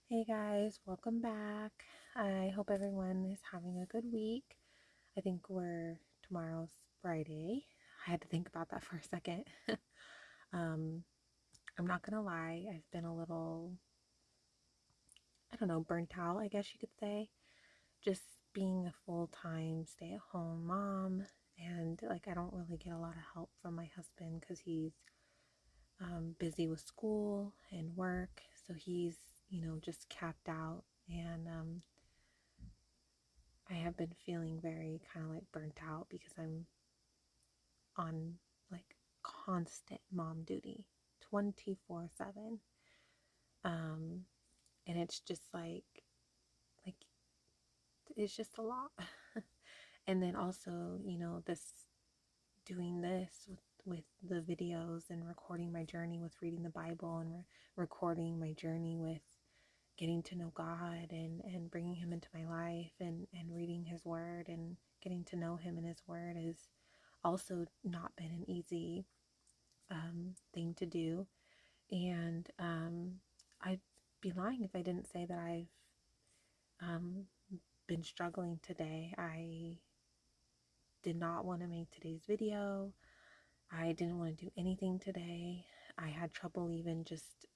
Hey guys, welcome back. I hope everyone is having a good week. I think tomorrow's Friday. I had to think about that for a second. um, I'm not gonna lie, I've been a little, I don't know, burnt out, I guess you could say. Just being a full-time stay-at-home mom, and like I don't really get a lot of help from my husband because he's busy with school and work, so he's, just capped out. And I have been feeling very kind of like burnt out because I'm on like constant mom duty 24/7. Um and it's just like it's just a lot. And then also, this doing this with the videos and recording my journey with reading the Bible and recording my journey with getting to know God and bringing him into my life and reading his word and getting to know him and his word is also not been an easy thing to do. And I'd be lying if I didn't say that I've um, been struggling today. I did not want to make today's video. I didn't want to do anything today. I had trouble even just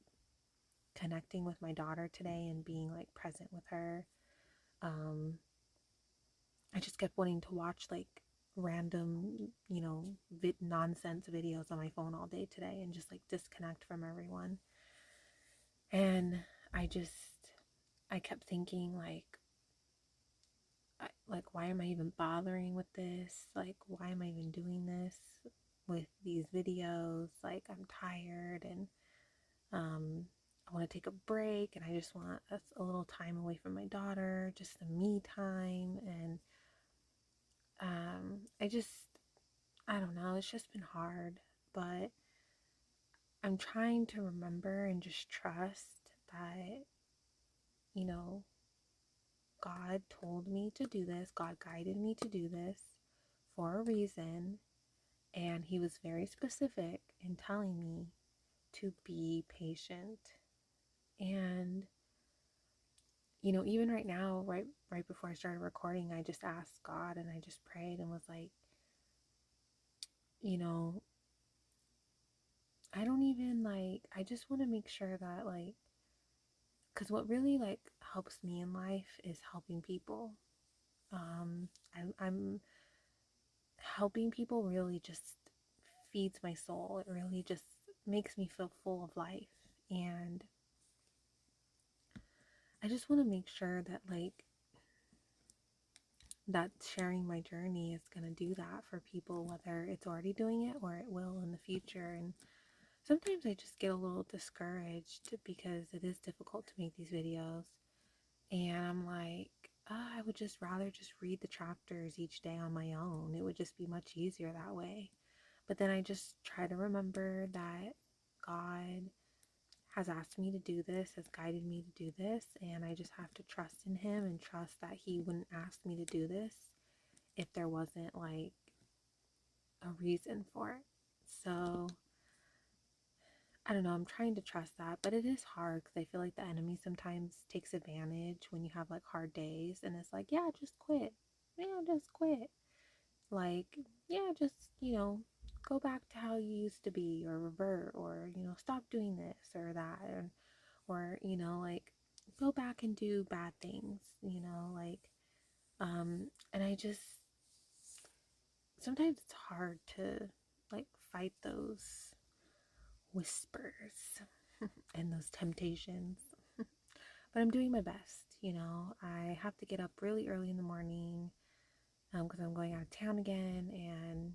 connecting with my daughter today and being like present with her. Um, I just kept wanting to watch like random, nonsense videos on my phone all day today and just like disconnect from everyone. And I just, I kept thinking like, why am I even bothering with this? Like, why am I even doing this with these videos? Like, I'm tired and I want to take a break and I just want a little time away from my daughter, just a me time. And I just, I don't know, it's just been hard, but I'm trying to remember and just trust that, you know, God told me to do this, God guided me to do this for a reason, and He was very specific in telling me to be patient. And even right now, right before I started recording, I just asked God and I just prayed and was like, you know, I don't even like, I just want to make sure that like, because what really like helps me in life is helping people. I'm helping people really just feeds my soul. It really just makes me feel full of life. And I just want to make sure that like that sharing my journey is going to do that for people, whether it's already doing it or it will in the future. And sometimes I just get a little discouraged because it is difficult to make these videos. And I'm like, I would just rather just read the chapters each day on my own. It would just be much easier that way. But then I just try to remember that God has asked me to do this, has guided me to do this, and I just have to trust in Him and trust that He wouldn't ask me to do this if there wasn't like a reason for it. So I don't know, I'm trying to trust that, but it is hard because I feel like the enemy sometimes takes advantage when you have like hard days and it's like, yeah, just quit. Yeah, just quit. Like, yeah, just, go back to how you used to be or revert or, stop doing this or that or, like go back and do bad things, like, and I just, sometimes it's hard to like fight those whispers and those temptations. But I'm doing my best, I have to get up really early in the morning because I'm going out of town again, and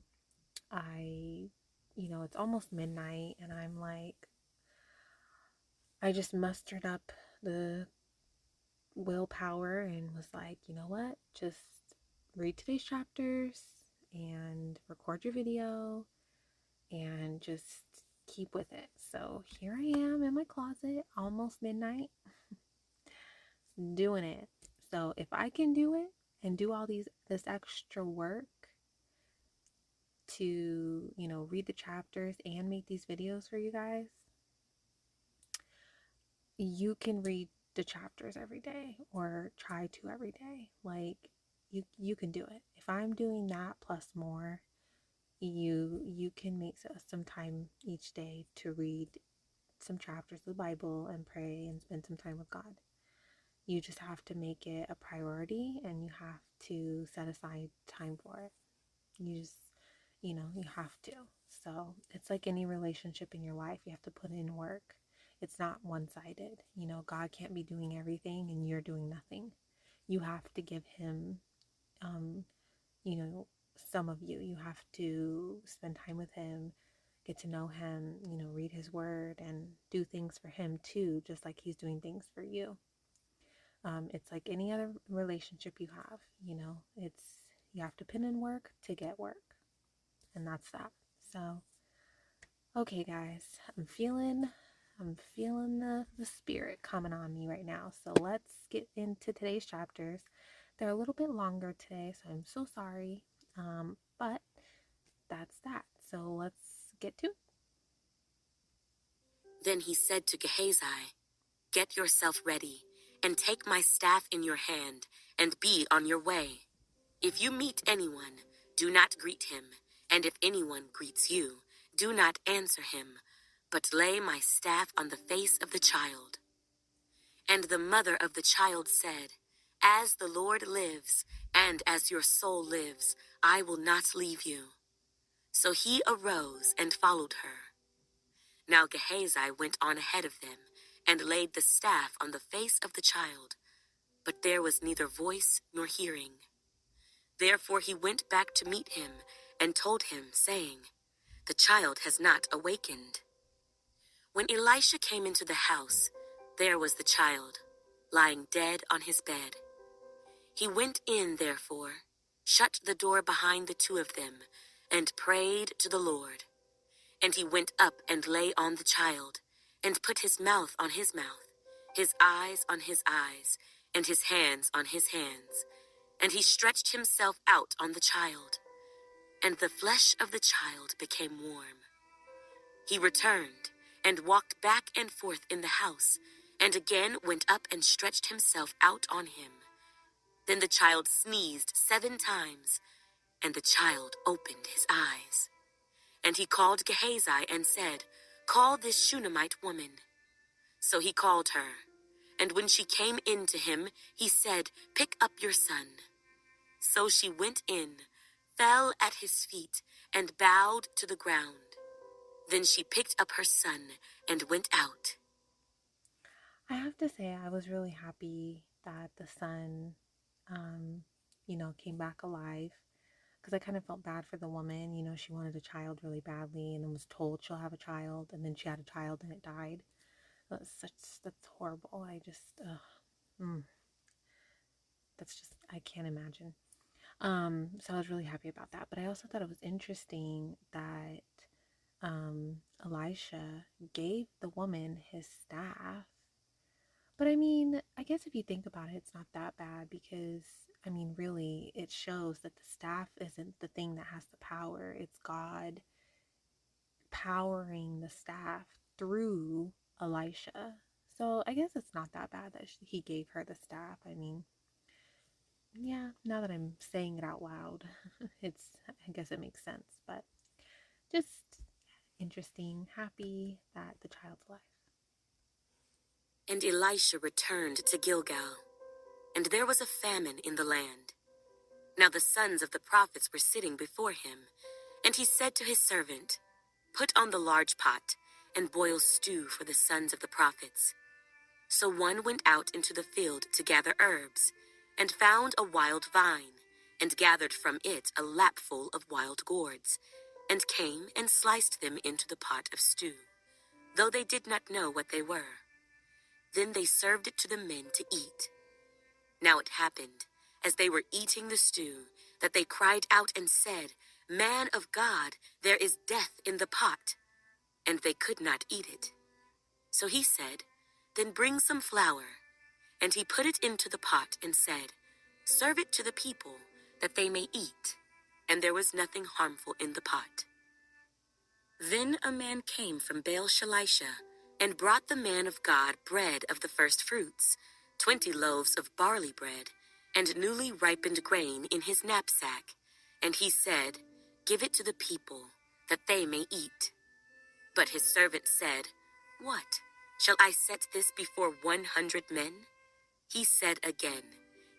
it's almost midnight, and I'm like, I just mustered up the willpower and was like, you know what, just read today's chapters and record your video and just keep with it. So here I am in my closet, almost midnight, doing it. So if I can do it and do all this extra work to, read the chapters and make these videos for you guys, you can read the chapters every day or try to every day. Like you can do it. If I'm doing that plus more, you can make some time each day to read some chapters of the Bible and pray and spend some time with God. You just have to make it a priority and you have to set aside time for it. You just, you have to. So it's like any relationship in your life, you have to put in work. It's not one sided. God can't be doing everything and you're doing nothing. You have to give him, um, you know, some of you. You have to spend time with him, get to know him, read his word and do things for him too, just like he's doing things for you. It's like any other relationship you have, it's you have to put in work to get work. And that's that. So, okay guys, I'm feeling the spirit coming on me right now. So let's get into today's chapters. They're a little bit longer today, so I'm so sorry. But that's that. So let's get to it. Then he said to Gehazi, "Get yourself ready, and take my staff in your hand, and be on your way. If you meet anyone, do not greet him, and if anyone greets you, do not answer him, but lay my staff on the face of the child." And the mother of the child said, "As the Lord lives, and as your soul lives, I will not leave you." So he arose and followed her. Now Gehazi went on ahead of them, and laid the staff on the face of the child, but there was neither voice nor hearing. Therefore he went back to meet him, and told him, saying, "The child has not awakened." When Elisha came into the house, there was the child, lying dead on his bed. He went in, therefore, shut the door behind the two of them, and prayed to the Lord. And he went up and lay on the child, and put his mouth on his mouth, his eyes on his eyes, and his hands on his hands. And he stretched himself out on the child, and the flesh of the child became warm. He returned, and walked back and forth in the house, and again went up and stretched himself out on him. Then the child sneezed 7 times, and the child opened his eyes. And he called Gehazi and said, "Call this Shunammite woman." So he called her. And when she came in to him, he said, "Pick up your son." So she went in, fell at his feet, and bowed to the ground. Then she picked up her son and went out. I have to say, I was really happy that the son, um, came back alive because I kind of felt bad for the woman. She wanted a child really badly and then was told she'll have a child, and then she had a child and it died. That's horrible. I just, that's just, I can't imagine. So I was really happy about that. But I also thought it was interesting that Elisha gave the woman his staff. But I mean, I guess if you think about it, it's not that bad because, I mean, really, it shows that the staff isn't the thing that has the power. It's God powering the staff through Elisha. So I guess it's not that bad that he gave her the staff. I mean, yeah, now that I'm saying it out loud, I guess it makes sense. But just interesting, happy that the child's alive. And Elisha returned to Gilgal, and there was a famine in the land. Now the sons of the prophets were sitting before him, and he said to his servant, "Put on the large pot, and boil stew for the sons of the prophets." So one went out into the field to gather herbs, and found a wild vine, and gathered from it a lapful of wild gourds, and came and sliced them into the pot of stew, though they did not know what they were. Then they served it to the men to eat. Now it happened, as they were eating the stew, that they cried out and said, "Man of God, there is death in the pot." And they could not eat it. So he said, "Then bring some flour." And he put it into the pot and said, "Serve it to the people, that they may eat." And there was nothing harmful in the pot. Then a man came from Baal Shalisha, and brought the man of God bread of the first fruits, 20 loaves of barley bread, and newly ripened grain in his knapsack. And he said, "Give it to the people, that they may eat." But his servant said, "What? Shall I set this before 100 men? He said again,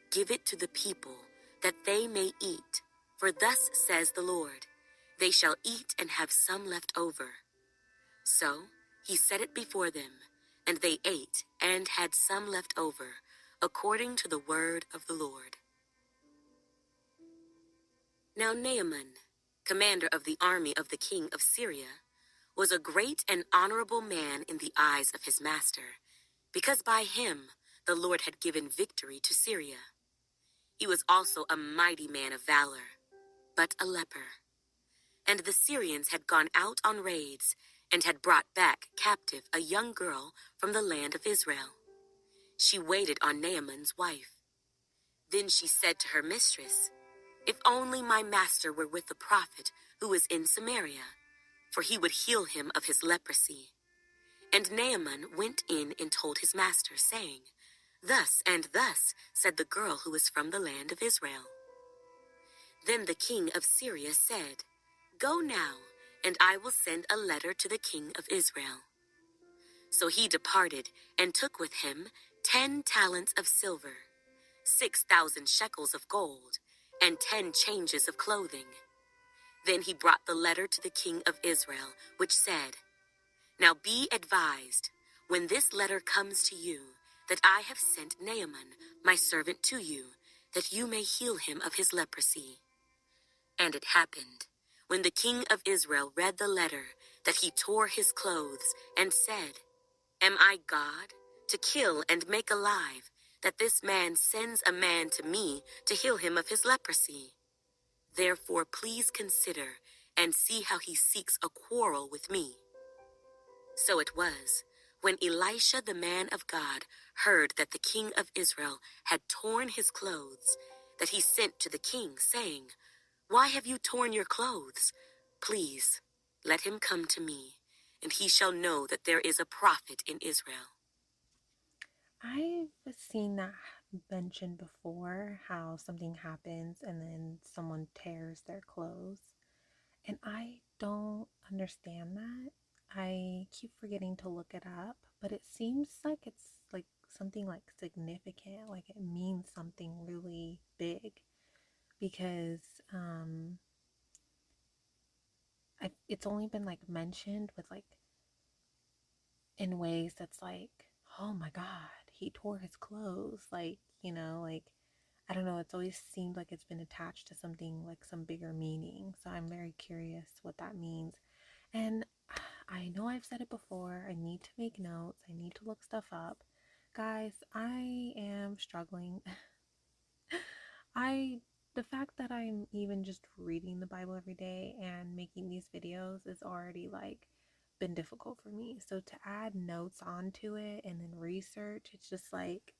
"Give it to the people, that they may eat. For thus says the Lord, they shall eat and have some left over." So he set it before them, and they ate and had some left over, according to the word of the Lord. Now Naaman, commander of the army of the king of Syria, was a great and honorable man in the eyes of his master, because by him the Lord had given victory to Syria. He was also a mighty man of valor, but a leper. And the Syrians had gone out on raids and had brought back captive a young girl from the land of Israel. She waited on Naaman's wife. Then she said to her mistress, "If only my master were with the prophet who is in Samaria, for he would heal him of his leprosy." And Naaman went in and told his master, saying, "Thus and thus said the girl who is from the land of Israel." Then the king of Syria said, "Go now, and I will send a letter to the king of Israel." So he departed and took with him 10 talents of silver, 6,000 shekels of gold, and 10 changes of clothing. Then he brought the letter to the king of Israel, which said, "Now be advised, when this letter comes to you, that I have sent Naaman, my servant, to you, that you may heal him of his leprosy." And it happened, when the king of Israel read the letter, that he tore his clothes and said, "Am I God, to kill and make alive, that this man sends a man to me to heal him of his leprosy? Therefore please consider and see how he seeks a quarrel with me." So it was, when Elisha the man of God heard that the king of Israel had torn his clothes, that he sent to the king, saying, "Why have you torn your clothes? Please, let him come to me, and he shall know that there is a prophet in Israel." I've seen that mentioned before, how something happens and then someone tears their clothes. And I don't understand that. I keep forgetting to look it up, but it seems like it's like something like significant, like it means something really big because it's only been like mentioned with like in ways that's like, oh my God, he tore his clothes. Like, like, I don't know, it's always seemed like it's been attached to something like some bigger meaning. So I'm very curious what that means. And I know I've said it before, I need to make notes, I need to look stuff up. Guys, I am struggling. I the fact that I'm even just reading the Bible every day and making these videos is already like been difficult for me. So to add notes onto it and then research, it's just like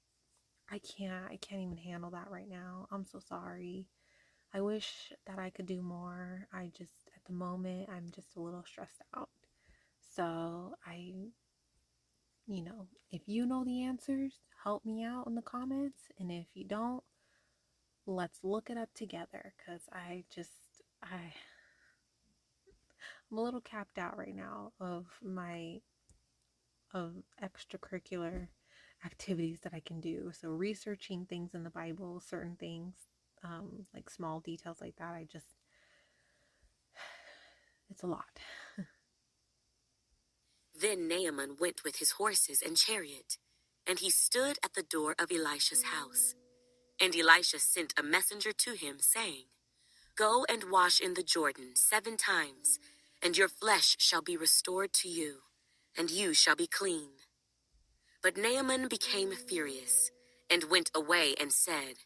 I can't even handle that right now. I'm so sorry. I wish that I could do more. I just at the moment I'm just a little stressed out. So if you know the answers, help me out in the comments. And if you don't, let's look it up together because I'm a little capped out right now of extracurricular activities that I can do. So researching things in the Bible, certain things, like small details like that, it's a lot. Then Naaman went with his horses and chariot, and he stood at the door of Elisha's house. And Elisha sent a messenger to him, saying, "Go and wash in the Jordan 7 times, and your flesh shall be restored to you, and you shall be clean." But Naaman became furious, and went away and said,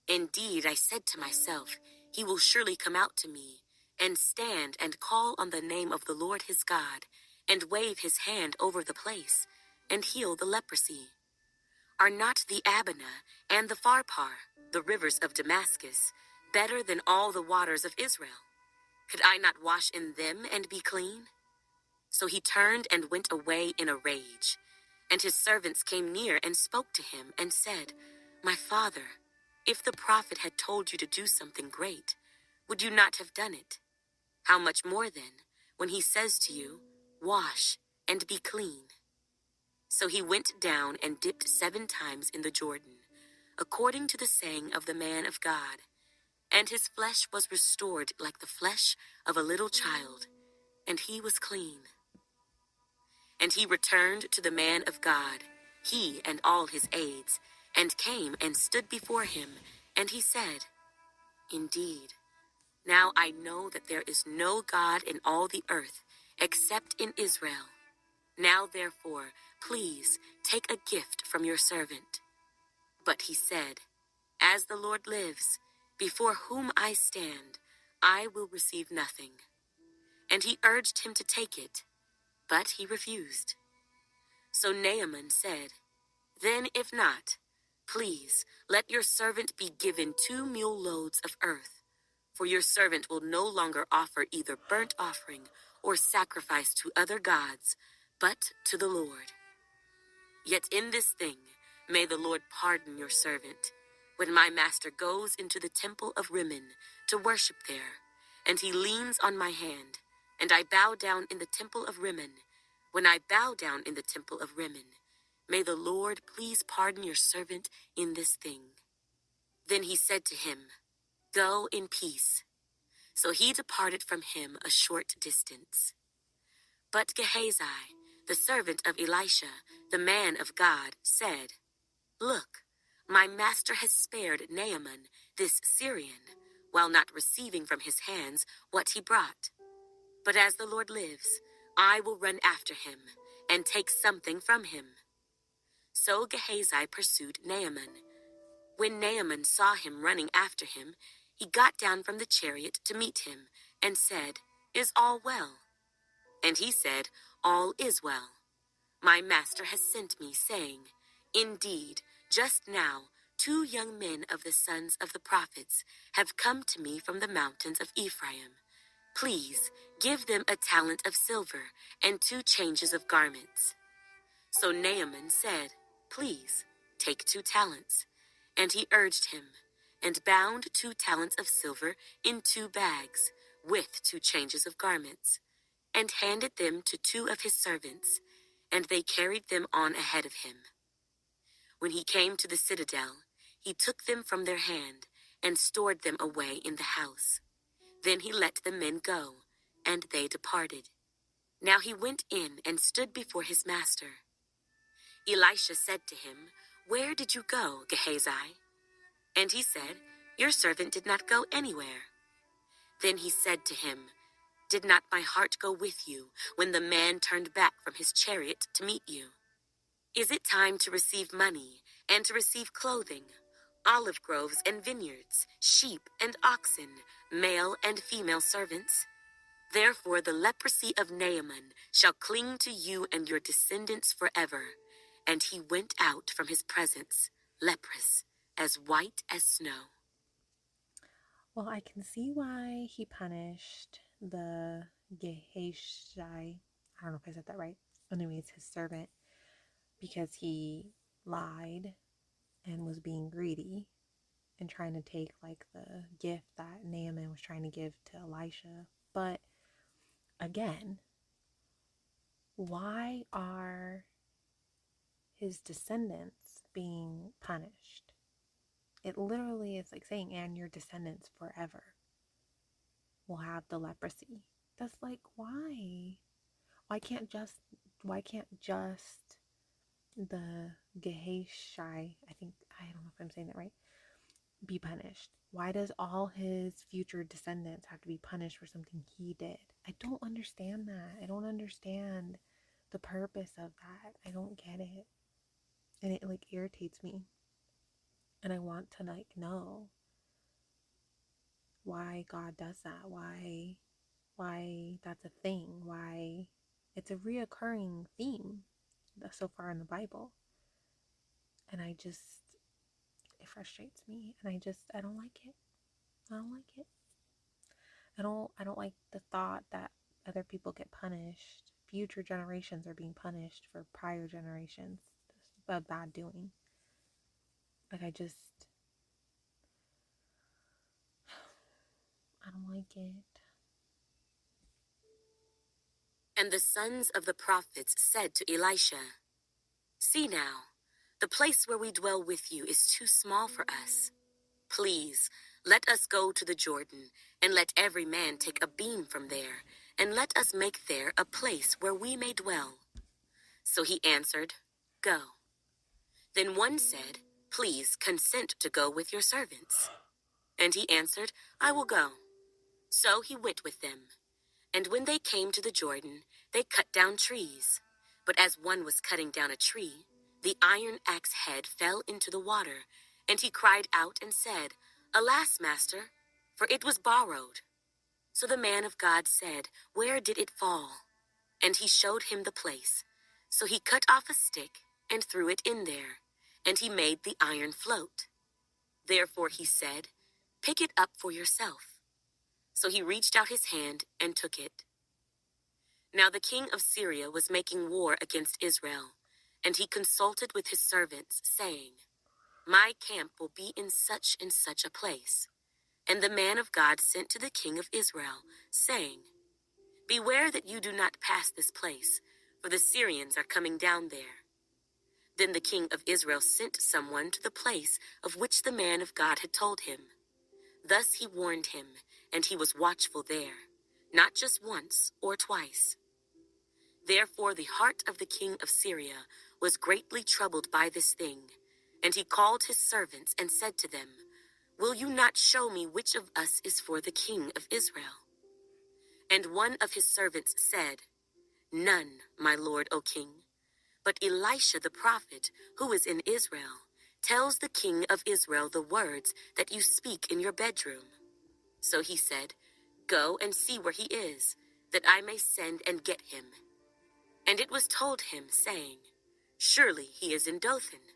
"Indeed, I said to myself, he will surely come out to me, and stand and call on the name of the Lord his God, and wave his hand over the place, and heal the leprosy. Are not the Abana and the Pharpar, the rivers of Damascus, better than all the waters of Israel? Could I not wash in them and be clean?" So he turned and went away in a rage. And his servants came near and spoke to him and said, My father, if the prophet had told you to do something great, would you not have done it? How much more then, when he says to you, Wash and be clean? So he went down and dipped 7 times in the Jordan, according to the saying of the man of God. And his flesh was restored like the flesh of a little child, and he was clean. And he returned to the man of God, he and all his aides, and came and stood before him. And he said, Indeed, now I know that there is no God in all the earth except in Israel. Now therefore, please take a gift from your servant. But he said, As the Lord lives, before whom I stand, I will receive nothing. And he urged him to take it, but he refused. So Naaman said, Then if not, please let your servant be given 2 mule loads of earth, for your servant will no longer offer either burnt offering or sacrifice to other gods, but to the Lord. Yet in this thing may the Lord pardon your servant, when my master goes into the temple of Rimmon to worship there, and he leans on my hand, and I bow down in the temple of Rimmon. When I bow down in the temple of Rimmon, may the Lord please pardon your servant in this thing. Then he said to him, Go in peace. So he departed from him a short distance. But Gehazi, the servant of Elisha, the man of God, said, Look, my master has spared Naaman, this Syrian, while not receiving from his hands what he brought. But as the Lord lives, I will run after him and take something from him. So Gehazi pursued Naaman. When Naaman saw him running after him, he got down from the chariot to meet him and said, Is all well? And he said, All is well. My master has sent me, saying, Indeed, just now 2 young men of the sons of the prophets have come to me from the mountains of Ephraim. Please give them a talent of silver and 2 changes of garments. So Naaman said, Please, take 2 talents. And he urged him, and bound 2 talents of silver in 2 bags, with 2 changes of garments, and handed them to 2 of his servants, and they carried them on ahead of him. When he came to the citadel, he took them from their hand, and stored them away in the house. Then he let the men go, and they departed. Now he went in and stood before his master. Elisha said to him, Where did you go, Gehazi? And he said, Your servant did not go anywhere. Then he said to him, Did not my heart go with you when the man turned back from his chariot to meet you? Is it time to receive money and to receive clothing, olive groves and vineyards, sheep and oxen, male and female servants? Therefore the leprosy of Naaman shall cling to you and your descendants forever. And he went out from his presence, leprous, as white as snow. Well, I can see why he punished the Gehazi. I don't know if I said that right. Anyways, his servant, because he lied and was being greedy and trying to take like the gift that Naaman was trying to give to Elisha. But again, why are his descendants being punished? It literally is like saying, and your descendants forever will have the leprosy. That's like, why? Why can't just the Gehazi, I think, I don't know if I'm saying that right, be punished? Why does all his future descendants have to be punished for something he did? I don't understand that. I don't understand the purpose of that. I don't get it. And it like irritates me. And I want to like know why God does that. Why that's a thing. Why it's a reoccurring theme so far in the Bible. And it frustrates me. And I don't like it. I don't like it. I don't like the thought that other people get punished future generations are being punished for prior generations of bad doing. Like, I don't like it. And the sons of the prophets said to Elisha, "See now, the place where we dwell with you is too small for us. Please, let us go to the Jordan, and let every man take a beam from there, and let us make there a place where we may dwell." So he answered, "Go." Then one said, "Please consent to go with your servants." And he answered, "I will go." So he went with them. And when they came to the Jordan, they cut down trees. But as one was cutting down a tree, the iron axe head fell into the water, and he cried out and said, "Alas, master, for it was borrowed." So the man of God said, "Where did it fall?" And he showed him the place. So he cut off a stick and threw it in there, and he made the iron float. Therefore he said, "Pick it up for yourself." So he reached out his hand and took it. Now the king of Syria was making war against Israel, and he consulted with his servants, saying, "My camp will be in such and such a place." And the man of God sent to the king of Israel, saying, "Beware that you do not pass this place, for the Syrians are coming down there." Then the king of Israel sent someone to the place of which the man of God had told him. Thus he warned him, and he was watchful there, not just once or twice. Therefore the heart of the king of Syria was greatly troubled by this thing, and he called his servants and said to them, "Will you not show me which of us is for the king of Israel?" And one of his servants said, "None, my lord, O king. But Elisha the prophet, who is in Israel, tells the king of Israel the words that you speak in your bedroom." So he said, "Go and see where he is, that I may send and get him." And it was told him, saying, "Surely he is in Dothan."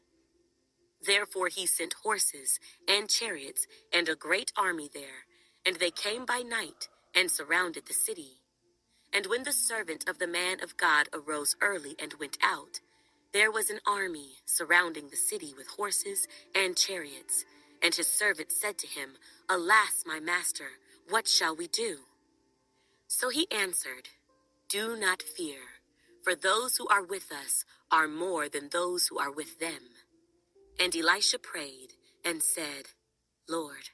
Therefore he sent horses and chariots and a great army there, and they came by night and surrounded the city. And when the servant of the man of God arose early and went out, there was an army surrounding the city with horses and chariots. And his servant said to him, "Alas, my master, what shall we do?" So he answered, "Do not fear, for those who are with us are more than those who are with them." And Elisha prayed and said, "Lord,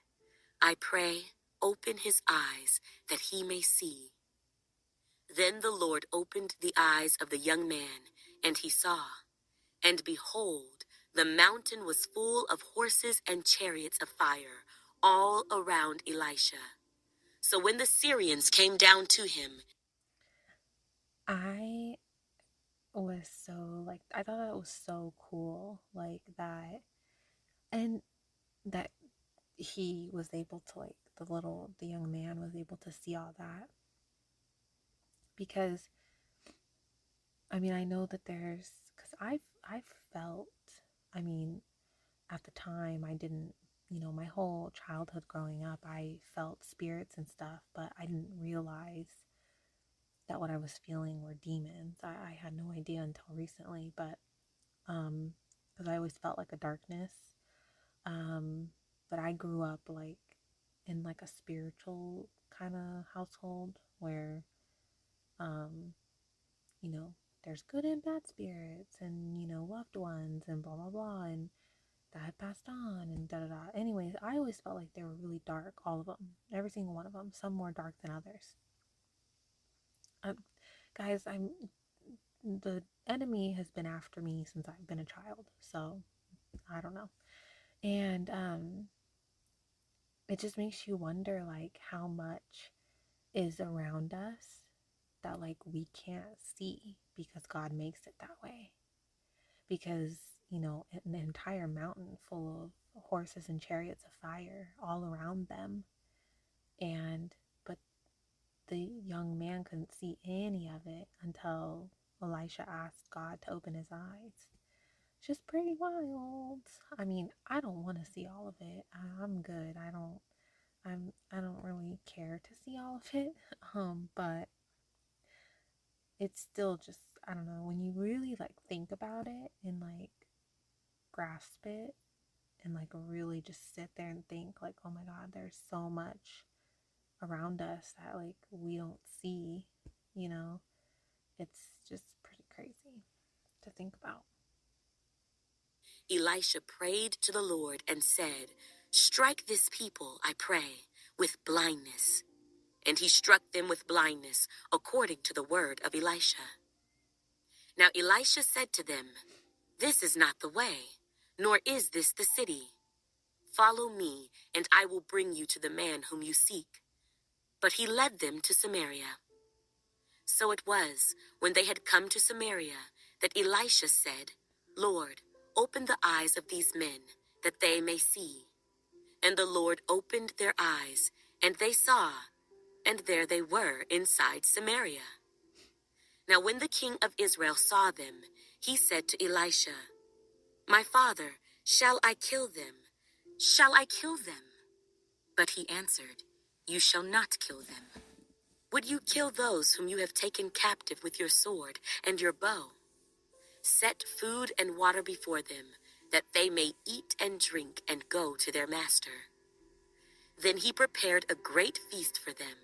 I pray, open his eyes that he may see." Then the Lord opened the eyes of the young man, and he saw. And behold, the mountain was full of horses and chariots of fire, all around Elisha. So when the Syrians came down to him, I was so like, I thought that was so cool, like that, and that he was able to, like, the young man was able to see all that. Because I mean, I know that because I've felt, I mean, at the time I didn't, my whole childhood growing up, I felt spirits and stuff, but I didn't realize that what I was feeling were demons. I had no idea until recently, but because I always felt like a darkness. Um, but I grew up like in like a spiritual kind of household where, um, you know, there's good and bad spirits and, loved ones and blah, blah, blah. And that had passed on and da da da. Anyways, I always felt like they were really dark, all of them, every single one of them, some more dark than others. Um, guys, the enemy has been after me since I've been a child, so I don't know. And it just makes you wonder, like, how much is around us that, like, we can't see because God makes it that way. Because, an entire mountain full of horses and chariots of fire all around them. And, but the young man couldn't see any of it until Elisha asked God to open his eyes. It's just pretty wild. I mean, I don't want to see all of it. I'm good. I don't really care to see all of it. But it's still just, I don't know, when you really like think about it and like grasp it and like really just sit there and think like, oh my God, there's so much around us that like we don't see, you know, it's just pretty crazy to think about. Elisha prayed to the Lord and said, "Strike this people, I pray, with blindness." And he struck them with blindness, according to the word of Elisha. Now Elisha said to them, "This is not the way, nor is this the city. Follow me, and I will bring you to the man whom you seek." But he led them to Samaria. So it was, when they had come to Samaria, that Elisha said, "Lord, open the eyes of these men, that they may see." And the Lord opened their eyes, and they saw, and there they were inside Samaria. Now when the king of Israel saw them, he said to Elisha, "My father, shall I kill them? Shall I kill them?" But he answered, "You shall not kill them. Would you kill those whom you have taken captive with your sword and your bow? Set food and water before them, that they may eat and drink and go to their master." Then he prepared a great feast for them,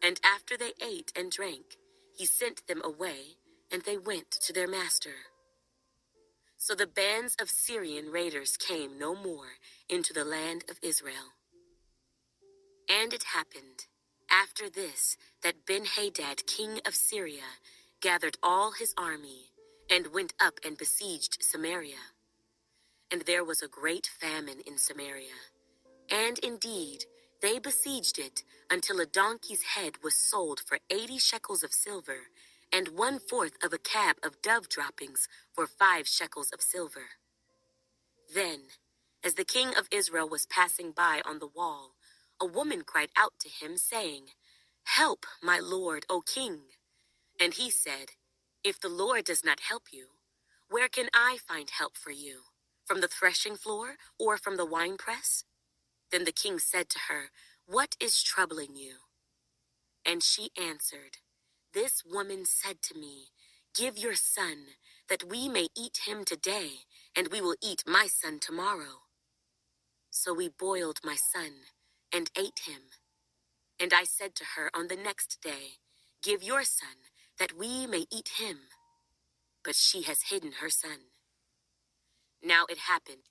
and after they ate and drank, he sent them away, and they went to their master. So the bands of Syrian raiders came no more into the land of Israel. And it happened, after this, that Ben-Hadad, king of Syria, gathered all his army, and went up and besieged Samaria. And there was a great famine in Samaria. And indeed, they besieged it until a donkey's head was sold for 80 shekels of silver, and 1/4 of a cab of dove droppings for 5 shekels of silver. Then, as the king of Israel was passing by on the wall, a woman cried out to him, saying, "Help, my lord, O king." And he said, "If the Lord does not help you, where can I find help for you? From the threshing floor or from the winepress?" Then the king said to her, "What is troubling you?" And she answered, "This woman said to me, 'Give your son, that we may eat him today, and we will eat my son tomorrow.' So we boiled my son and ate him. And I said to her on the next day, 'Give your son, that we may eat him.' But she has hidden her son." Now it happened.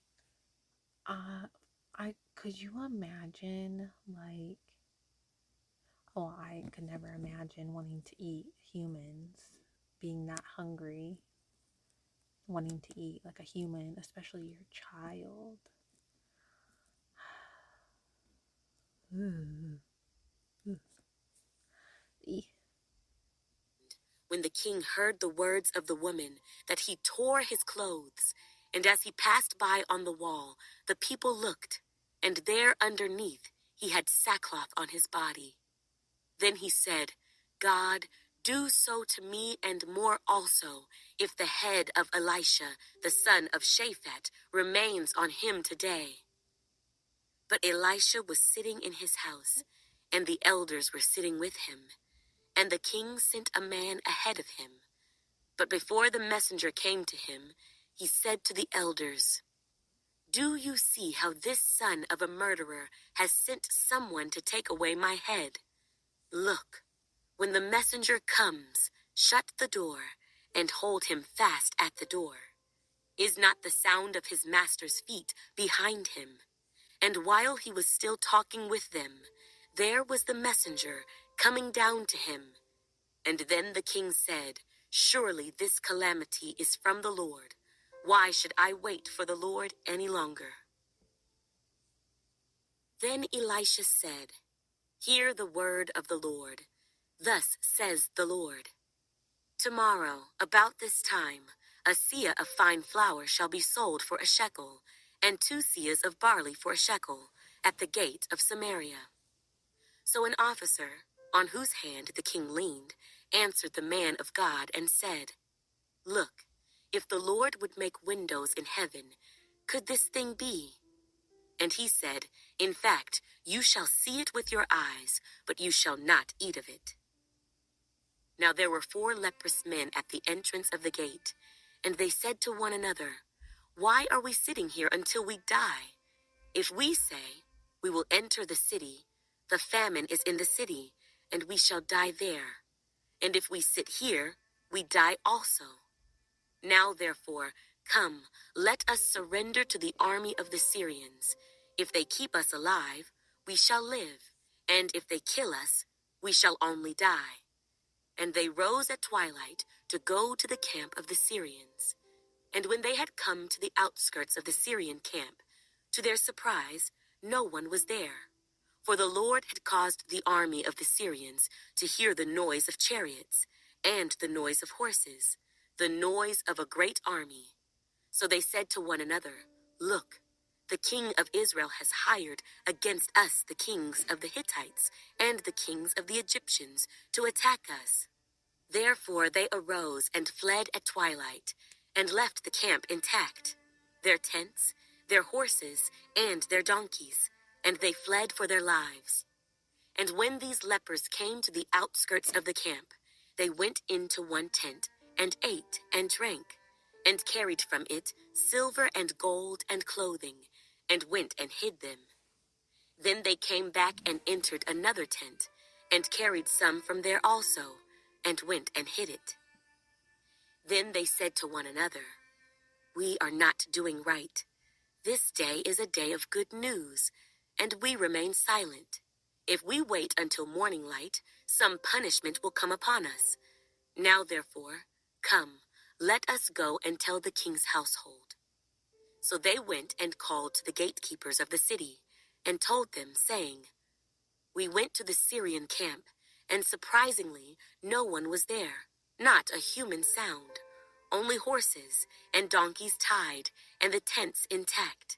Uh, I could you imagine like, oh, I could never imagine wanting to eat humans, being that hungry, wanting to eat like a human, especially your child. Ooh. Ooh. When the king heard the words of the woman, that he tore his clothes, and as he passed by on the wall, the people looked, and there underneath he had sackcloth on his body. Then he said, "God, do so to me and more also, if the head of Elisha, the son of Shaphat, remains on him today." But Elisha was sitting in his house, and the elders were sitting with him. And the king sent a man ahead of him. But before the messenger came to him, he said to the elders, "Do you see how this son of a murderer has sent someone to take away my head? Look, when the messenger comes, shut the door and hold him fast at the door. Is not the sound of his master's feet behind him?" And while he was still talking with them, there was the messenger coming down to him. And then the king said, "Surely this calamity is from the Lord. Why should I wait for the Lord any longer?" Then Elisha said, "Hear the word of the Lord. Thus says the Lord, tomorrow, about this time, a seah of fine flour shall be sold for a shekel, and 2 seahs of barley for a shekel, at the gate of Samaria." So an officer, on whose hand the king leaned, answered the man of God and said, "Look, if the Lord would make windows in heaven, could this thing be?" And he said, "In fact, you shall see it with your eyes, but you shall not eat of it." Now there were 4 leprous men at the entrance of the gate, and they said to one another, "Why are we sitting here until we die? If we say, 'We will enter the city,' the famine is in the city, and we shall die there. And if we sit here, we die also. Now therefore, come, let us surrender to the army of the Syrians. If they keep us alive, we shall live, and if they kill us, we shall only die." And they rose at twilight to go to the camp of the Syrians. And when they had come to the outskirts of the Syrian camp, to their surprise, no one was there. For the Lord had caused the army of the Syrians to hear the noise of chariots, and the noise of horses, the noise of a great army. So they said to one another, "Look, the king of Israel has hired against us the kings of the Hittites and the kings of the Egyptians to attack us." Therefore they arose and fled at twilight, and left the camp intact, their tents, their horses, and their donkeys, and they fled for their lives. And when these lepers came to the outskirts of the camp, they went into one tent, and ate and drank, and carried from it silver and gold and clothing, and went and hid them. Then they came back and entered another tent, and carried some from there also, and went and hid it. Then they said to one another, "We are not doing right. This day is a day of good news, and we remain silent. If we wait until morning light, some punishment will come upon us. Now therefore, come, let us go and tell the king's household." So they went and called to the gatekeepers of the city, and told them, saying, "We went to the Syrian camp, and surprisingly no one was there, not a human sound, only horses and donkeys tied, and the tents intact."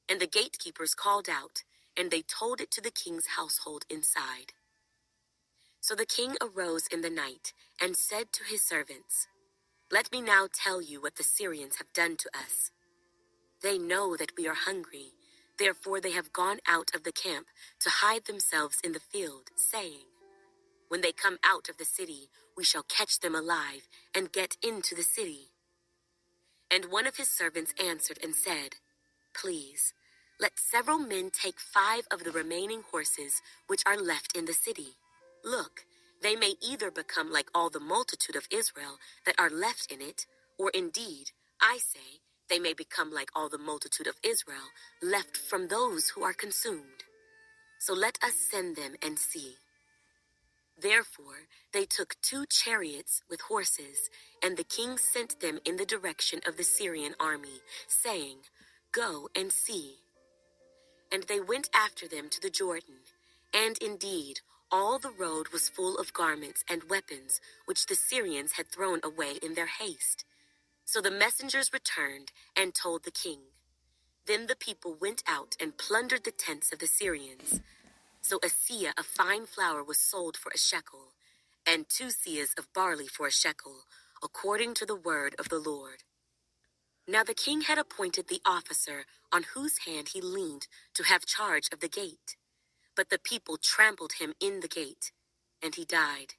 And the gatekeepers called out, and they told it to the king's household inside. So the king arose in the night, and said to his servants, "Let me now tell you what the Syrians have done to us. They know that we are hungry, therefore they have gone out of the camp to hide themselves in the field, saying, 'When they come out of the city, we shall catch them alive and get into the city.'" And one of his servants answered and said, "Please, let several men take 5 of the remaining horses which are left in the city. Look, they may either become like all the multitude of Israel that are left in it, or indeed, I say, they may become like all the multitude of Israel left from those who are consumed. So let us send them and see." Therefore they took 2 chariots with horses, and the king sent them in the direction of the Syrian army, saying, "Go and see." And they went after them to the Jordan, and indeed all the road was full of garments and weapons which the Syrians had thrown away in their haste. So the messengers returned and told the king. Then the people went out and plundered the tents of the Syrians. So a seah of fine flour was sold for a shekel, and 2 seahs of barley for a shekel, according to the word of the Lord. Now the king had appointed the officer on whose hand he leaned to have charge of the gate. But the people trampled him in the gate, and he died,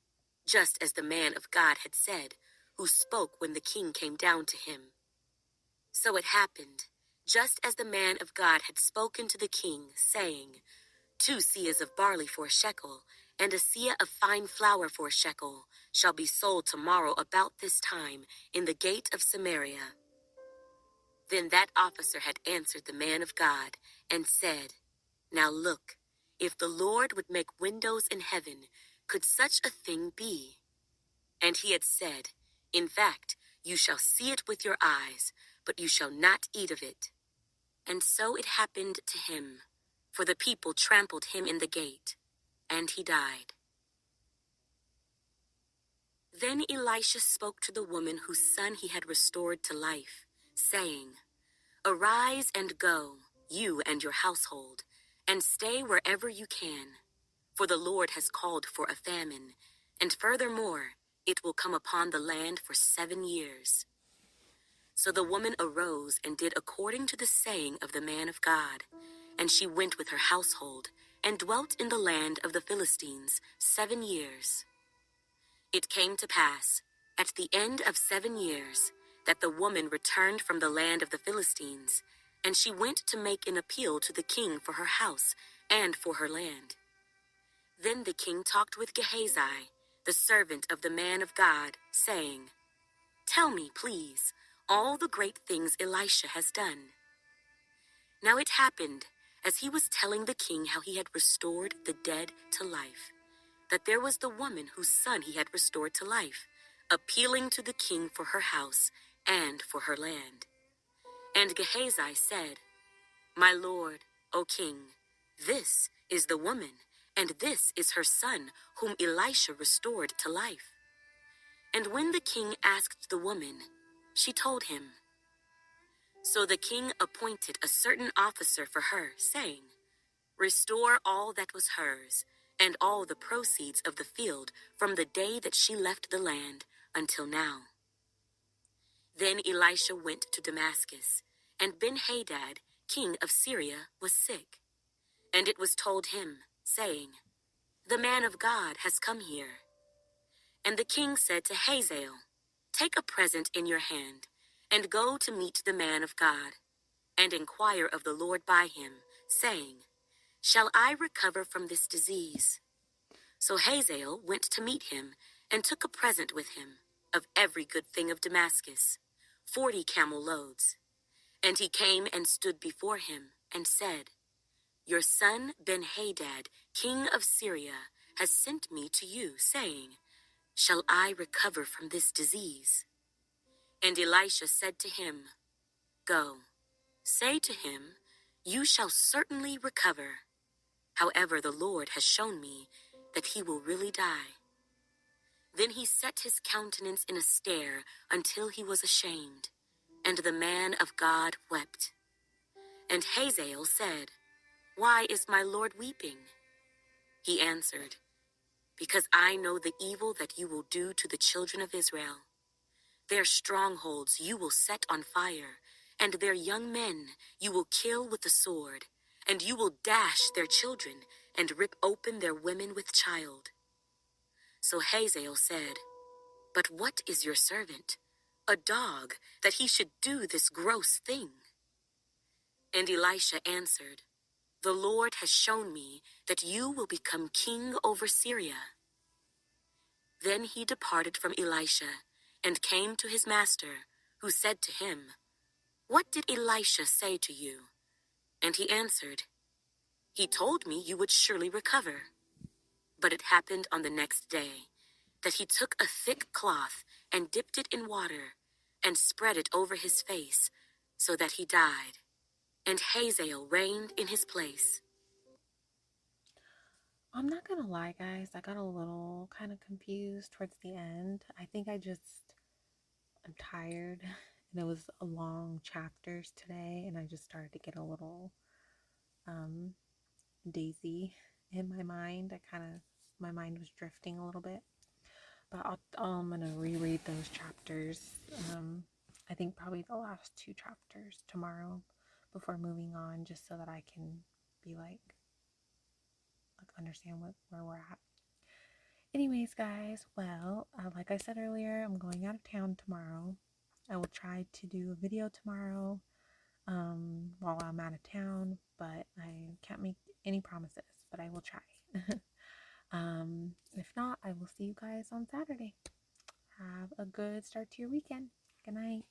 just as the man of God had said, who spoke when the king came down to him. So it happened, just as the man of God had spoken to the king, saying, 2 seahs of barley for a shekel, and a seah of fine flour for a shekel, shall be sold tomorrow about this time in the gate of Samaria. Then that officer had answered the man of God, and said, "Now look, if the Lord would make windows in heaven, could such a thing be?" And he had said, "In fact, you shall see it with your eyes, but you shall not eat of it." And so it happened to him, for the people trampled him in the gate, and he died. Then Elisha spoke to the woman whose son he had restored to life, saying, "Arise and go, you and your household, and stay wherever you can, for the Lord has called for a famine, and furthermore, it will come upon the land for 7 years." So the woman arose and did according to the saying of the man of God, and she went with her household, and dwelt in the land of the Philistines 7 years. It came to pass, at the end of 7 years, that the woman returned from the land of the Philistines, and she went to make an appeal to the king for her house and for her land. Then the king talked with Gehazi, the servant of the man of God, saying, "Tell me, please, all the great things Elisha has done." Now it happened, as he was telling the king how he had restored the dead to life, that there was the woman whose son he had restored to life, appealing to the king for her house and for her land. And Gehazi said, "My lord, O king, this is the woman, and this is her son, whom Elisha restored to life." And when the king asked the woman, she told him. So the king appointed a certain officer for her, saying, "Restore all that was hers, and all the proceeds of the field from the day that she left the land until now." Then Elisha went to Damascus, and Ben-Hadad, king of Syria, was sick. And it was told him, saying, "The man of God has come here." And the king said to Hazael, "Take a present in your hand, and go to meet the man of God, and inquire of the Lord by him, saying, 'Shall I recover from this disease?'" So Hazael went to meet him, and took a present with him, of every good thing of Damascus, 40 camel loads. And he came and stood before him, and said, "Your son Ben-Hadad, king of Syria, has sent me to you, saying, 'Shall I recover from this disease?'" And Elisha said to him, "Go, say to him, 'You shall certainly recover.' However, the Lord has shown me that he will really die." Then he set his countenance in a stare until he was ashamed, and the man of God wept. And Hazael said, "Why is my Lord weeping?" He answered, "Because I know the evil that you will do to the children of Israel. Their strongholds you will set on fire, and their young men you will kill with the sword, and you will dash their children and rip open their women with child." So Hazael said, "But what is your servant, a dog, that he should do this gross thing?" And Elisha answered, "The Lord has shown me that you will become king over Syria." Then he departed from Elisha, and came to his master, who said to him, "What did Elisha say to you?" And he answered, "He told me you would surely recover." But it happened on the next day, that he took a thick cloth, and dipped it in water, and spread it over his face, so that he died. And Hazael reigned in his place. I'm not gonna lie, guys, I got a little kind of confused towards the end. I think I'm tired, and it was a long chapters today, and I just started to get a little um, daisy in my mind. My mind was drifting a little bit. But I'm gonna reread those chapters. I think probably the last two chapters tomorrow before moving on, just so that I can be like understand where we're at. Anyways, guys, well, like I said earlier, I'm going out of town tomorrow. I will try to do a video tomorrow while I'm out of town, but I can't make any promises, but I will try. If not, I will see you guys on Saturday. Have a good start to your weekend. Good night.